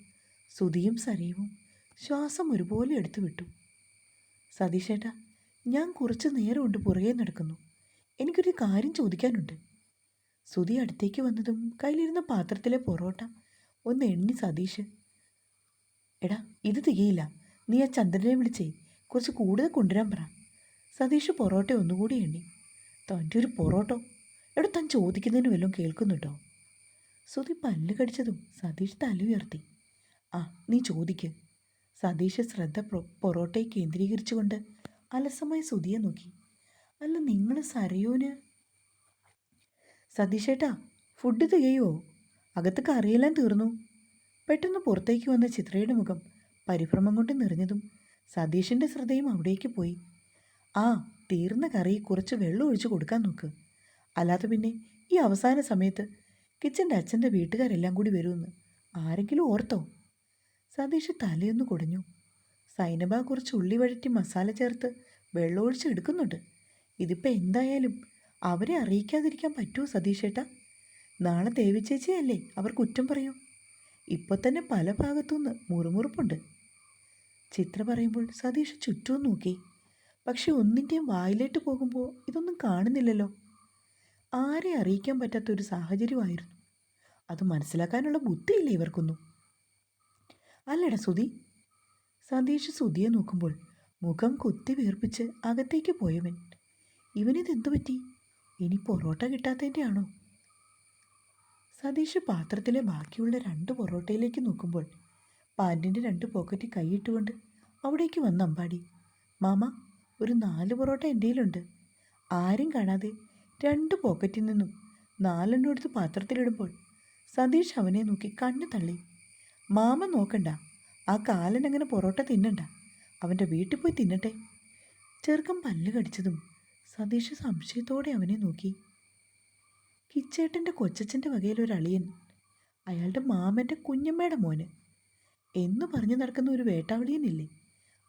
സുധിയും സരയുവും ശ്വാസം ഒരുപോലെ എടുത്തു വിട്ടു. സതീഷേട്ടാ, ഞാൻ കുറച്ച് നേരം കൊണ്ട് പുറകെ നടക്കുന്നു. എനിക്കൊരു കാര്യം ചോദിക്കാനുണ്ട്. സുധി അടുത്തേക്ക് വന്നതും കയ്യിലിരുന്ന പാത്രത്തിലെ പൊറോട്ട ഒന്ന് എണ്ണി സതീഷ്, എടാ ഇത് തികയില്ല, നീ ആ ചന്ദ്രനെ വിളിച്ചേ കുറച്ച് കൂടുതൽ കൊണ്ടുവരാൻ പറ. സതീഷ് പൊറോട്ട ഒന്നുകൂടി എണ്ണി. തൻ്റെ ഒരു പൊറോട്ടോ? എടാ, താൻ ചോദിക്കുന്നതിന് വല്ലതും കേൾക്കുന്നുണ്ടോ? സുധി പല്ല് കടിച്ചതും സതീഷ് തല ഉയർത്തി. ആ, നീ ചോദിക്ക്. സതീഷ് ശ്രദ്ധ പൊറോട്ടയെ കേന്ദ്രീകരിച്ചുകൊണ്ട് അലസമായി സുധിയെ നോക്കി. അല്ല, നിങ്ങൾ സരയൂന്? സതീഷേട്ടാ, ഫുഡ് തികയുമോ? അകത്ത് കറിയെല്ലാം തീർന്നു. പെട്ടെന്ന് പുറത്തേക്ക് വന്ന ചിത്രയുടെ മുഖം പരിഭ്രമം കൊണ്ട് നിറഞ്ഞതും സതീഷിൻ്റെ ശ്രദ്ധയും അവിടേക്ക് പോയി. ആ, തീർന്ന കറി കുറച്ച് വെള്ളം ഒഴിച്ച് കൊടുക്കാൻ നോക്ക്. അല്ലാതെ പിന്നെ ഈ അവസാന സമയത്ത് കിച്ചൻ്റെ അച്ഛൻ്റെ വീട്ടുകാരെല്ലാം കൂടി വരുമെന്ന് ആരെങ്കിലും ഓർത്തോ? സതീഷ് തലയൊന്ന് കുടഞ്ഞു. സൈനബ കുറച്ച് ഉള്ളി വഴറ്റി മസാല ചേർത്ത് വെള്ളം ഒഴിച്ച് എടുക്കുന്നുണ്ട്. ഇതിപ്പോൾ എന്തായാലും അവരെ അറിയിക്കാതിരിക്കാൻ പറ്റുമോ സതീഷേട്ടാ? നാളെ ദേവിച്ചേച്ചിയല്ലേ അവർ കുറ്റം പറയൂ. ഇപ്പോൾ തന്നെ പല ഭാഗത്തുനിന്ന് മുറുമുറുപ്പുണ്ട്. ചിത്ര പറയുമ്പോൾ സതീഷ് ചുറ്റും നോക്കി. പക്ഷെ ഒന്നിൻ്റെയും വായിലേട്ട് പോകുമ്പോൾ ഇതൊന്നും കാണുന്നില്ലല്ലോ. ആരെ അറിയിക്കാൻ പറ്റാത്തൊരു സാഹചര്യമായിരുന്നു. അത് മനസ്സിലാക്കാനുള്ള ബുദ്ധിയില്ല ഇവർക്കൊന്നും. അല്ലടാ സുധി. സതീഷ് സുധിയെ നോക്കുമ്പോൾ മുഖം കുത്തി വീർപ്പിച്ച് അകത്തേക്ക് പോയവൻ. ഇവനിതെന്തു പറ്റി? ഇനി പൊറോട്ട കിട്ടാത്തതിൻ്റെ ആണോ? സതീഷ് പാത്രത്തിലെ ബാക്കിയുള്ള 2 പൊറോട്ടയിലേക്ക് നോക്കുമ്പോൾ പാൻറ്റിൻ്റെ 2 പോക്കറ്റിൽ കൈയിട്ടുകൊണ്ട് അവിടേക്ക് വന്ന് അമ്പാടി. മാമ, ഒരു 4 പൊറോട്ട എൻ്റെ കയ്യിലുണ്ട്. ആരും കാണാതെ 2 പോക്കറ്റിൽ നിന്നും 4 എടുത്ത് പാത്രത്തിലിടുമ്പോൾ സതീഷ് അവനെ നോക്കി കണ്ണ് തള്ളി. മാമ നോക്കണ്ട, ആ കാലനങ്ങനെ പൊറോട്ട തിന്നണ്ട, അവൻ്റെ വീട്ടിൽ പോയി തിന്നട്ടെ. ചെറുക്കം പല്ല് കടിച്ചതും സതീഷ് സംശയത്തോടെ അവനെ നോക്കി. കിച്ചേട്ടൻ്റെ കൊച്ചച്ഛൻ്റെ വകയിലൊരളിയൻ, അയാളുടെ മാമൻ്റെ കുഞ്ഞമ്മയുടെ മോന് എന്ന് പറഞ്ഞു നടക്കുന്ന ഒരു വേട്ടാവളിയനില്ലേ,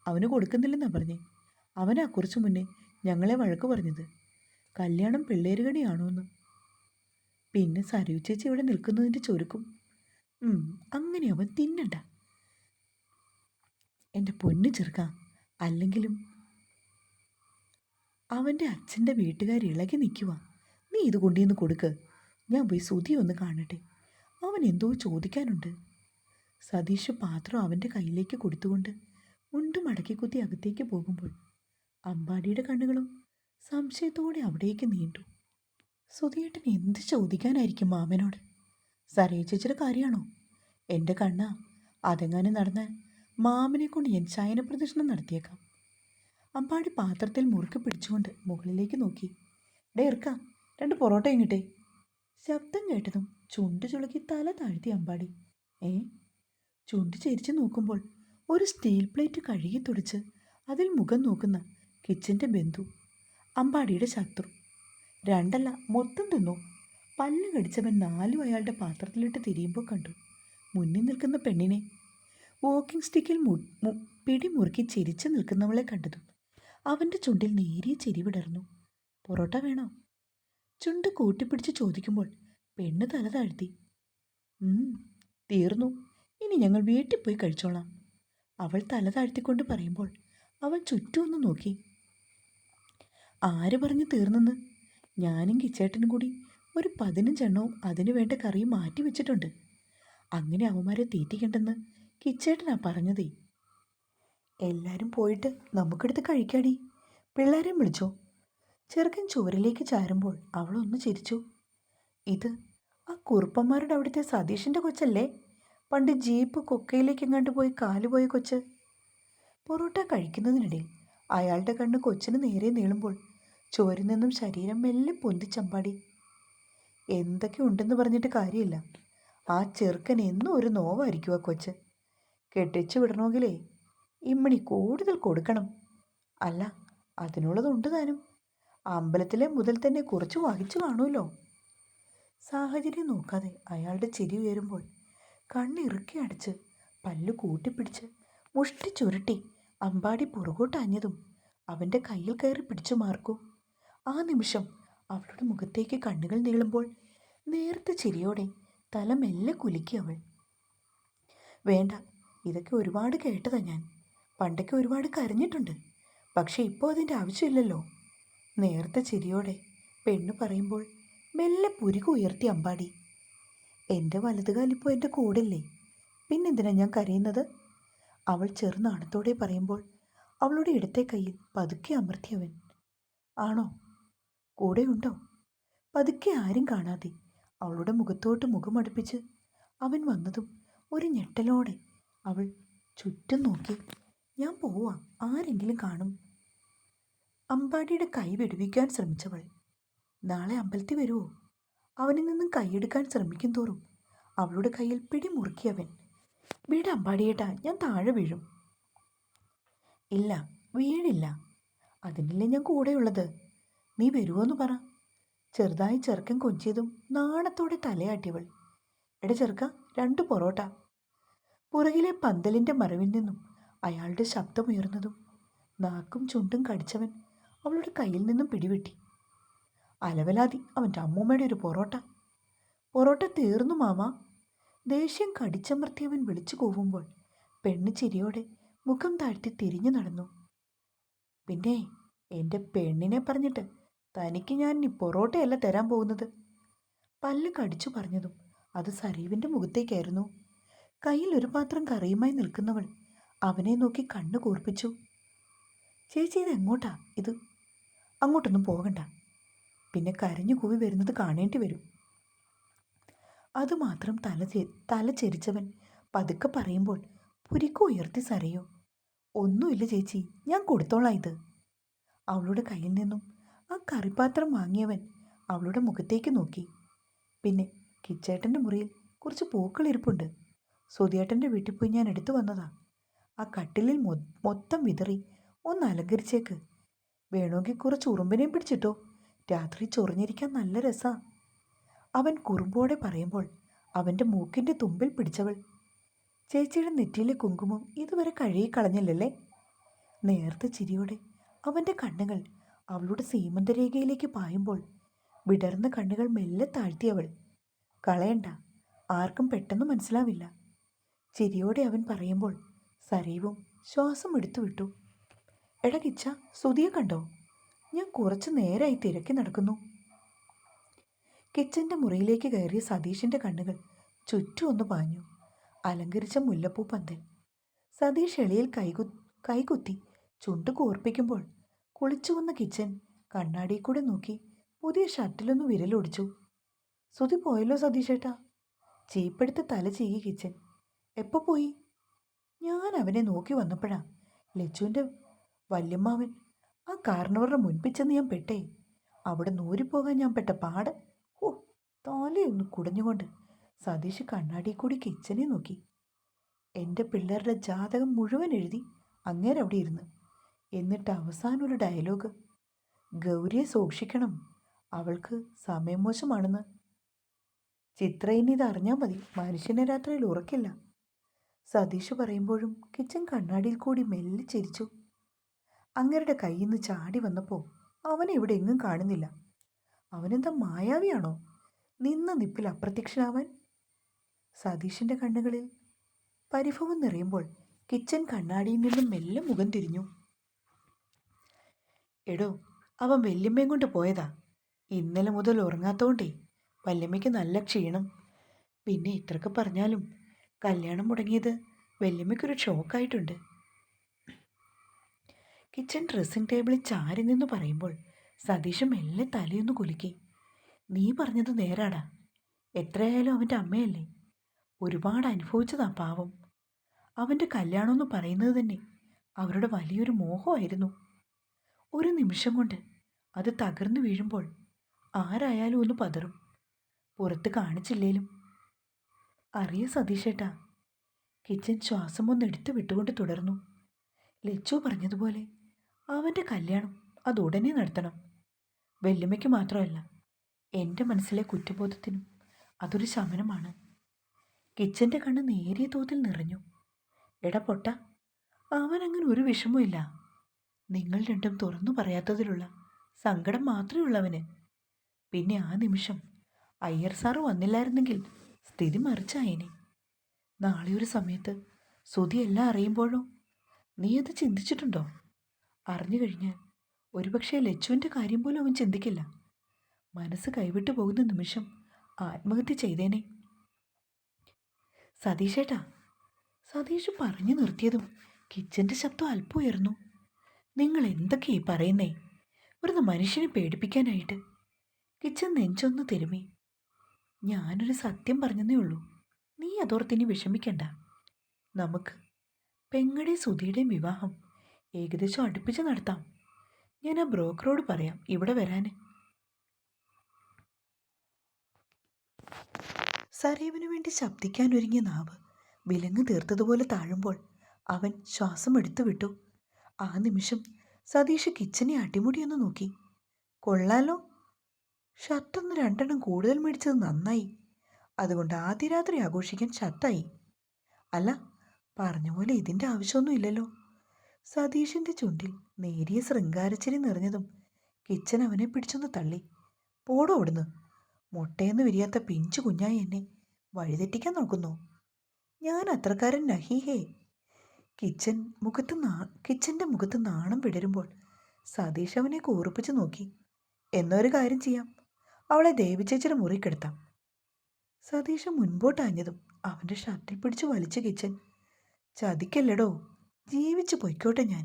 അവന് കൊടുക്കുന്നില്ലെന്നാണ് പറഞ്ഞേ. അവനാ കുറച്ചു മുന്നേ ഞങ്ങളെ വഴക്ക് പറഞ്ഞത്. കല്യാണം പിള്ളേരുകണിയാണോ എന്ന്. പിന്നെ സരയു ചേച്ചി ഇവിടെ നിൽക്കുന്നതിൻ്റെ ചൊരുക്കും. അങ്ങനെ അവൻ തിന്നണ്ട. എൻ്റെ പൊന്നു ചെറുക്ക, അല്ലെങ്കിലും അവൻ്റെ അച്ഛൻ്റെ വീട്ടുകാർ ഇളകി നിൽക്കുക. നീ ഇത് കൊണ്ടുവന്ന് കൊടുക്ക്. ഞാൻ പോയി സുധി ഒന്ന് കാണട്ടെ, അവൻ എന്തോ ചോദിക്കാനുണ്ട്. സതീഷ് പാത്രം അവൻ്റെ കയ്യിലേക്ക് കൊടുത്തുകൊണ്ട് മുണ്ട് മടക്കി കുത്തി അകത്തേക്ക് പോകുമ്പോൾ അമ്പാടിയുടെ കണ്ണുകളും സംശയത്തോടെ അവിടേക്ക് നീണ്ടു. സുധിയേട്ടൻ എന്ത് ചോദിക്കാനായിരിക്കും മാമനോട്? സരയു ചേച്ചിയുടെ കാര്യമാണോ? എൻ്റെ കണ്ണ, അതെങ്ങാനും നടന്നാൽ മാമനെ കൊണ്ട് ഞാൻ ശയന പ്രദർശനം നടത്തിയേക്കാം. അമ്പാടി പാത്രത്തിൽ മുറുക്കി പിടിച്ചുകൊണ്ട് മുകളിലേക്ക് നോക്കി. ഇർക്ക, 2 പൊറോട്ട ഇങ്ങിട്ടെ. ശബ്ദം കേട്ടതും ചുണ്ട് ചുളുക്കി തല താഴ്ത്തി അമ്പാടി. ചുണ്ട് ചിരിച്ചു നോക്കുമ്പോൾ ഒരു സ്റ്റീൽ പ്ലേറ്റ് കഴുകി തുടച്ച് അതിൽ മുഖം നോക്കുന്ന കിച്ചൻ്റെ ബന്ധു, അമ്പാടിയുടെ ശത്രു. 2 അല്ല, മൊത്തം തിന്നു. പല്ല് കടിച്ചവൻ 4 അയാളുടെ പാത്രത്തിലിട്ട് തിരിയുമ്പോൾ കണ്ടു മുന്നിൽ നിൽക്കുന്ന പെണ്ണിനെ. വാക്കിംഗ് സ്റ്റിക്കിൽ പിടി മുറുക്കി ചിരിച്ചു നിൽക്കുന്നവളെ കണ്ടതും അവൻ്റെ ചുണ്ടിൽ നേരിയ ചിരി വിടർന്നു. പൊറോട്ട വേണോ? ചുണ്ട് കൂട്ടിപ്പിടിച്ച് ചോദിക്കുമ്പോൾ പെണ്ണ് തല താഴ്ത്തി. തീർന്നു, ഇനി ഞങ്ങൾ വീട്ടിൽ പോയി കഴിച്ചോളാം. അവൾ തല താഴ്ത്തിക്കൊണ്ട് പറയുമ്പോൾ അവൻ ചുറ്റും ഒന്ന് നോക്കി. ആര് പറഞ്ഞു തീർന്നെന്ന്? ഞാനും കിച്ചേട്ടനും കൂടി ഒരു 15 എണ്ണവും അതിനു വേണ്ട കറിയും മാറ്റി വെച്ചിട്ടുണ്ട്. അങ്ങനെ അവന്മാരെ തീറ്റിക്കണ്ടെന്ന് കിച്ചേട്ടനാ പറഞ്ഞതേ. എല്ലാവരും പോയിട്ട് നമുക്കെടുത്ത് കഴിക്കാടി. പിള്ളേരെയും വിളിച്ചോ? ചെറുക്കൻ ചുവരിലേക്ക് ചാരുമ്പോൾ അവളൊന്ന് ചിരിച്ചു. ഇത് ആ കുറുപ്പന്മാരുടെ അവിടുത്തെ സതീഷിൻ്റെ കൊച്ചല്ലേ? പണ്ട് ജീപ്പ് കൊക്കയിലേക്ക് എങ്ങാണ്ട് പോയി കാലുപോയ കൊച്ച്. പൊറോട്ട കഴിക്കുന്നതിനിടയിൽ അയാളുടെ കണ്ണ് കൊച്ചിന് നേരെ നീളുമ്പോൾ ചുവരിൽ നിന്നും ശരീരം മെല്ലെ പൊന്തിച്ചമ്പാടി. എന്തൊക്കെ ഉണ്ടെന്ന് പറഞ്ഞിട്ട് കാര്യമില്ല, ആ ചെറുക്കൻ എന്നും ഒരു നോവായിരിക്കും ആ കൊച്ച്. കെട്ടിച്ചു വിടണമെങ്കിലേ ഇമ്മണി കൂടുതൽ കൊടുക്കണം. അല്ല, അതിനുള്ളതുണ്ട് താനും. അമ്പലത്തിലെ മുതൽ തന്നെ കുറച്ച് വഹിച്ചു കാണുമല്ലോ. സാഹചര്യം നോക്കാതെ അയാളുടെ ചിരി ഉയരുമ്പോൾ കണ്ണിറുക്കി അടച്ച് പല്ലു കൂട്ടിപ്പിടിച്ച് മുഷ്ടി ചുരുട്ടി അമ്പാടി പുറകോട്ടാഞ്ഞതും അവൻ്റെ കയ്യിൽ കയറി പിടിച്ചു മാർക്കൂ. ആ നിമിഷം അവളുടെ മുഖത്തേക്ക് കണ്ണുകൾ നീളുമ്പോൾ നേർത്ത ചിരിയോടെ തല മെല്ലെ കുലുക്കി അവൾ. വേണ്ട, ഇതൊക്കെ ഒരുപാട് കേട്ടതാ ഞാൻ. പണ്ടൊക്കെ ഒരുപാട് കരഞ്ഞിട്ടുണ്ട്. പക്ഷെ ഇപ്പോൾ അതിൻ്റെ ആവശ്യമില്ലല്ലോ. നേർത്ത ചിരിയോടെ പെണ്ണ് പറയുമ്പോൾ മെല്ലെ പുരികു ഉയർത്തി അമ്പാടി. എൻ്റെ വലതുകാലിപ്പോൾ എൻ്റെ കൂടില്ലേ, പിന്നെന്തിനാ ഞാൻ കരയുന്നത്? അവൾ ചെറുനാണത്തോടെ പറയുമ്പോൾ അവളുടെ ഇടത്തെ കയ്യിൽ പതുക്കെ അമർത്തിയവൻ. ആണോ? കൂടെയുണ്ടോ? പതുക്കെ ആരും കാണാതെ അവളുടെ മുഖത്തോട്ട് മുഖമടുപ്പിച്ച് അവൻ വന്നതും ഒരു ഞെട്ടലോടെ അവൾ ചുറ്റും നോക്കി. ഞാൻ പോവാ, ആരെങ്കിലും കാണും. അമ്പാടിയുടെ കൈ വെടിവിക്കാൻ ശ്രമിച്ചവൾ. നാളെ അമ്പലത്തിൽ വരുമോ? അവനിൽ നിന്നും കൈയെടുക്കാൻ ശ്രമിക്കും തോറും അവളുടെ കയ്യിൽ പിടിമുറുക്കിയവൻ. വീട് അമ്പാടിയേട്ടാ, ഞാൻ താഴെ വീഴും. ഇല്ല, വീഴില്ല. അതിനല്ലേ ഞാൻ കൂടെയുള്ളത്. നീ വരുമോന്ന് പറ. ചെറുതായി ചെറുക്കൻ കൊഞ്ചിയതും നാണത്തോടെ തലയാട്ടിയവൾ. എടാ ചെറുക്ക, 2 പൊറോട്ട. പുറകിലെ പന്തലിൻ്റെ മറവിൽ നിന്നും അയാളുടെ ശബ്ദമുയർന്നതും നാക്കും ചുണ്ടും കടിച്ചവൻ അവളുടെ കയ്യിൽ നിന്നും പിടിവെട്ടി. അലവലാതി അവൻ്റെ അമ്മൂമ്മയുടെ ഒരു പൊറോട്ട. പൊറോട്ട തീർന്നു മാമ. ദേഷ്യം കടിച്ചമർത്തിയവൻ വിളിച്ചു കൂവുമ്പോൾ പെണ്ണ് ചിരിയോടെ മുഖം താഴ്ത്തി തിരിഞ്ഞു നടന്നു. പിന്നെ എൻ്റെ പെണ്ണിനെ പറഞ്ഞിട്ട് തനിക്ക് ഞാൻ ഈ പൊറോട്ടയല്ല തരാൻ പോകുന്നത്. പല്ല് കടിച്ചു പറഞ്ഞതും അത് സരീവിൻ്റെ മുഖത്തേക്കായിരുന്നു. കയ്യിൽ ഒരു പാത്രം കറിയുമായി നിൽക്കുന്നവൾ അവനെ നോക്കി കണ്ണു കൂർപ്പിച്ചു. ചേച്ചി, ഇത് എങ്ങോട്ടാ ഇത്? അങ്ങോട്ടൊന്നും പോകണ്ട, പിന്നെ കരഞ്ഞു കൂവി വരുന്നത് കാണേണ്ടി വരും. അതുമാത്രം തല ചെരിച്ചവൻ പതുക്കെ പറയുമ്പോൾ പുരിക്കു ഉയർത്തി സരയോ. ഒന്നുമില്ല ചേച്ചി, ഞാൻ കൊടുത്തോളാം ഇത്. അവളുടെ കയ്യിൽ നിന്നും ആ കറിപ്പാത്രം വാങ്ങിയവൻ അവളുടെ മുഖത്തേക്ക് നോക്കി. പിന്നെ കിച്ചേട്ടൻ്റെ മുറിയിൽ കുറച്ച് പൂക്കളിരിപ്പുണ്ട്. സുധിയേട്ടൻ്റെ വീട്ടിൽ പോയി ഞാൻ എടുത്തു വന്നതാ. ആ കട്ടിലിൽ മൊത്തം വിതറി ഒന്ന് അലങ്കരിച്ചേക്ക്. വേണമെങ്കിൽ കുറച്ച് ഉറുമ്പിനെയും പിടിച്ചിട്ടോ, രാത്രി ചൊറിഞ്ഞിരിക്കാൻ നല്ല രസാ. അവൻ കുറുമ്പോടെ പറയുമ്പോൾ അവൻ്റെ മൂക്കിൻ്റെ തുമ്പിൽ പിടിച്ചവൾ. ചേച്ചിയുടെ നെറ്റിയിലെ കുങ്കുമം ഇതുവരെ കഴുകിക്കളഞ്ഞില്ലല്ലേ? നേർത്ത ചിരിയോടെ അവൻ്റെ കണ്ണുകൾ അവളുടെ സീമന്തരേഖയിലേക്ക് പായുമ്പോൾ വിടർന്ന കണ്ണുകൾ മെല്ലെ താഴ്ത്തിയവൾ. കളയണ്ട, ആർക്കും പെട്ടെന്ന് മനസ്സിലാവില്ല. ചിരിയോടെ അവൻ പറയുമ്പോൾ സരീവും ശ്വാസം എടുത്തു വിട്ടു. എടാ കിച്ച, സുധിയെ കണ്ടോ? ഞാൻ കുറച്ചു നേരമായി തിരക്കി നടക്കുന്നു. കിച്ചൻ്റെ മുറിയിലേക്ക് കയറിയ സതീഷിൻ്റെ കണ്ണുകൾ ചുറ്റും ഒന്ന് പാഞ്ഞു. അലങ്കരിച്ച മുല്ലപ്പൂ പന്തൽ. സതീഷ് എളിയിൽ കൈകുത്തി ചുണ്ട് കോർപ്പിക്കുമ്പോൾ കുളിച്ചു വന്ന കിച്ചൻ കണ്ണാടിയിൽ കൂടെ നോക്കി പുതിയ ഷർട്ടിലൊന്ന് വിരലൊടിച്ചു. സുധി പോയല്ലോ സതീഷേട്ടാ. ചീപ്പെടുത്ത് തല ചീകി കിച്ചൻ. എപ്പോൾ പോയി? ഞാൻ അവനെ നോക്കി വന്നപ്പോഴാ ലച്ചുവിൻ്റെ വല്യമ്മാവൻ ആ കാർണവറുടെ മുൻപിൽ ചെന്ന് ഞാൻ പെട്ടേ. അവിടെ നൂരിപ്പോകാൻ ഞാൻ പെട്ട പാട്. ഓ, തലയൊന്ന് കുടഞ്ഞുകൊണ്ട് സതീഷ് കണ്ണാടിയിൽ കൂടി കിച്ചനെ നോക്കി. എൻ്റെ പിള്ളേരുടെ ജാതകം മുഴുവൻ എഴുതി അങ്ങേരവിടെ ഇരുന്ന്. എന്നിട്ട് അവസാനം ഒരു ഡയലോഗ്. ഗൗരിയെ സൂക്ഷിക്കണം, അവൾക്ക് സമയം മോശമാണെന്ന്. ചിത്ര ഇനി ഇതറിഞ്ഞാൽ മതി, മനുഷ്യനെ രാത്രിയിൽ ഉറക്കില്ല. സതീഷ് പറയുമ്പോഴും കിച്ചൻ കണ്ണാടിയിൽ കൂടി മെല്ലെ ചിരിച്ചു. അങ്ങരുടെ കയ്യിൽ നിന്ന് ചാടി വന്നപ്പോൾ അവനെ ഇവിടെ എങ്ങും കാണുന്നില്ല. അവനെന്താ മായാവിയാണോ നിന്ന നിപ്പിൽ അപ്രത്യക്ഷനാവാൻ? സതീഷിൻ്റെ കണ്ണുകളിൽ പരിഭവം നിറയുമ്പോൾ കിച്ചൻ കണ്ണാടിയിൽ നിന്നും മെല്ലെ മുഖം തിരിഞ്ഞു. എടോ, അവൻ വല്യമ്മയും കൊണ്ട് പോയതാ. ഇന്നലെ മുതൽ ഉറങ്ങാത്തോണ്ടേ വല്യമ്മയ്ക്ക് നല്ല ക്ഷീണം. പിന്നെ ഇത്രയൊക്കെ പറഞ്ഞാലും കല്യാണം മുടങ്ങിയത് വല്യമ്മയ്ക്കൊരു ഷോക്കായിട്ടുണ്ട്. കിച്ചൻ ഡ്രസ്സിംഗ് ടേബിളിൽ ചാരി നിന്ന് പറയുമ്പോൾ സതീഷ് മെല്ലെ തലയൊന്ന് കുലുക്കി. നീ പറഞ്ഞത് നേരാടാ. എത്രയായാലും അവൻ്റെ അമ്മയല്ലേ. ഒരുപാട് അനുഭവിച്ചതാ പാവം. അവൻ്റെ കല്യാണം എന്ന് പറയുന്നത് തന്നെ അവരുടെ വലിയൊരു മോഹമായിരുന്നു. ഒരു നിമിഷം കൊണ്ട് അത് തകർന്നു വീഴുമ്പോൾ ആരായാലും ഒന്ന് പതറും, പുറത്ത് കാണിച്ചില്ലേലും. അറിയ സതീഷേട്ടാ. കിച്ചൻ ശ്വാസം ഒന്ന് എടുത്തു വിട്ടുകൊണ്ട് തുടർന്നു. ലച്ചു പറഞ്ഞതുപോലെ അവൻ്റെ കല്യാണം അത് ഉടനെ നടത്തണം. വല്യമ്മയ്ക്ക് മാത്രമല്ല, എൻ്റെ മനസ്സിലെ കുറ്റബോധത്തിനും അതൊരു ശമനമാണ്. കിച്ചൻ്റെ കണ്ണ് നേരിയ തോതിൽ നിറഞ്ഞു. എടാ പൊട്ട, അവൻ അങ്ങനെ ഒരു വിഷമവും ഇല്ല. നിങ്ങൾ രണ്ടും തുറന്നു പറയാത്തതിലുള്ള സങ്കടം മാത്രമേ ഉള്ളവന്. പിന്നെ ആ നിമിഷം അയ്യർ സാറ് വന്നില്ലായിരുന്നെങ്കിൽ സ്ഥിതി മറിച്ചായേനെ. നാളെ ഒരു സമയത്ത് സുധി എല്ലാം അറിയുമ്പോഴോ? നീ അത് ചിന്തിച്ചിട്ടുണ്ടോ? അറിഞ്ഞു കഴിഞ്ഞാൽ ഒരുപക്ഷെ ലച്ചുവിൻ്റെ കാര്യം പോലും അവൻ ചിന്തിക്കില്ല. മനസ്സ് കൈവിട്ടു പോകുന്ന നിമിഷം ആത്മഹത്യ ചെയ്തേനെ. സതീഷേട്ടാ. സതീഷ് പറഞ്ഞു നിർത്തിയതും കിച്ചൻ്റെ ശബ്ദം അല്പം ഉയർന്നു. നിങ്ങൾ എന്തൊക്കെയാ പറയുന്നേ? വെറുതെ മനുഷ്യനെ പേടിപ്പിക്കാനായിട്ട്. കിച്ചൻ നെഞ്ചൊന്ന് തിരുമി. ഞാനൊരു സത്യം പറഞ്ഞതേ ഉള്ളൂ. നീ അതോർത്തിനി വിഷമിക്കണ്ട. നമുക്ക് പെങ്ങളുടെയും സുധിയുടെയും വിവാഹം ഏകദേശം അടുപ്പിച്ച് നടത്താം. ഞാൻ ആ ബ്രോക്കറോട് പറയാം ഇവിടെ വരാൻ. സരീവിനു വേണ്ടി ശബ്ദിക്കാനൊരുങ്ങിയ നാവ് വിലങ്ങ് തീർത്തതുപോലെ താഴുമ്പോൾ അവൻ ശ്വാസം എടുത്തു വിട്ടു. ആ നിമിഷം സതീഷ് കിച്ചനെ അടിമുടിയൊന്ന് നോക്കി. കൊള്ളാലോ, ഷർട്ടൊന്ന് 2 കൂടുതൽ മേടിച്ചത് നന്നായി. അതുകൊണ്ട് ആദ്യ രാത്രി ആഘോഷിക്കാൻ ഷർട്ടായി. അല്ല, പറഞ്ഞ പോലെ ഇതിൻ്റെ ആവശ്യമൊന്നും ഇല്ലല്ലോ. സതീഷിൻ്റെ ചുണ്ടിൽ നേരിയ ശൃംഗാരച്ചിരി നിറഞ്ഞതും കിച്ചൻ അവനെ പിടിച്ചൊന്ന് തള്ളി. പോടോ അവിടുന്ന്. മുട്ടയെന്ന് വിരിയാത്ത പിഞ്ചു കുഞ്ഞായി എന്നെ വഴിതെറ്റിക്കാൻ നോക്കുന്നു. ഞാൻ അത്രക്കാരൻ നഹീഹേ. കിച്ചൻ്റെ മുഖത്ത് നാണം വിടരുമ്പോൾ സതീഷ് അവനെ കൂർപ്പിച്ച് നോക്കി. എന്നൊരു കാര്യം ചെയ്യാം, അവളെ ദേവി ചേച്ചിയുടെ മുറി കിടത്താം. സതീഷ് മുൻപോട്ടാഞ്ഞതും അവൻ്റെ ഷർട്ടിൽ പിടിച്ച് വലിച്ചു കിച്ചൻ. ചതിക്കല്ലടോ, ജീവിച്ചു പൊയ്ക്കോട്ടെ ഞാൻ,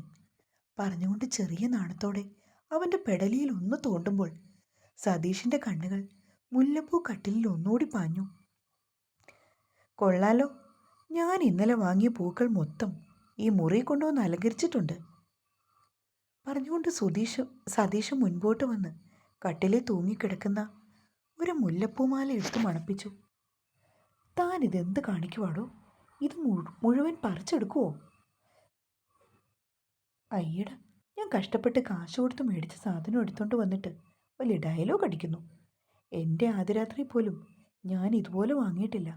പറഞ്ഞുകൊണ്ട് ചെറിയ നാണത്തോടെ അവൻ്റെ പെടലിയിൽ ഒന്ന് തോണ്ടുമ്പോൾ സതീഷിൻ്റെ കണ്ണുകൾ മുല്ലപ്പൂ കട്ടിലിൽ ഒന്നുകൂടി പാഞ്ഞു. കൊള്ളാലോ, ഞാൻ ഇന്നലെ വാങ്ങിയ പൂക്കൾ മൊത്തം ഈ മുറി കൊണ്ടുവന്ന് അലങ്കരിച്ചിട്ടുണ്ട്, പറഞ്ഞുകൊണ്ട് സതീഷ് മുൻപോട്ട് വന്ന് കട്ടിലിൽ തൂങ്ങിക്കിടക്കുന്ന ഒരു മുല്ലപ്പൂമാല എടുത്ത് മണപ്പിച്ചു. താൻ ഇതെന്ത് കാണിക്കുവാടോ? ഇത് മുഴുവൻ പറിച്ചെടുക്കുവോ? അയ്യട, ഞാൻ കഷ്ടപ്പെട്ട് കാശ് കൊടുത്ത് മേടിച്ച സാധനം എടുത്തോണ്ട് വന്നിട്ട് വലിയ ഡയലോഗ് അടിക്കുന്നു. എൻ്റെ ആദ്യ രാത്രി പോലും ഞാൻ ഇതുപോലെ വാങ്ങിയിട്ടില്ല.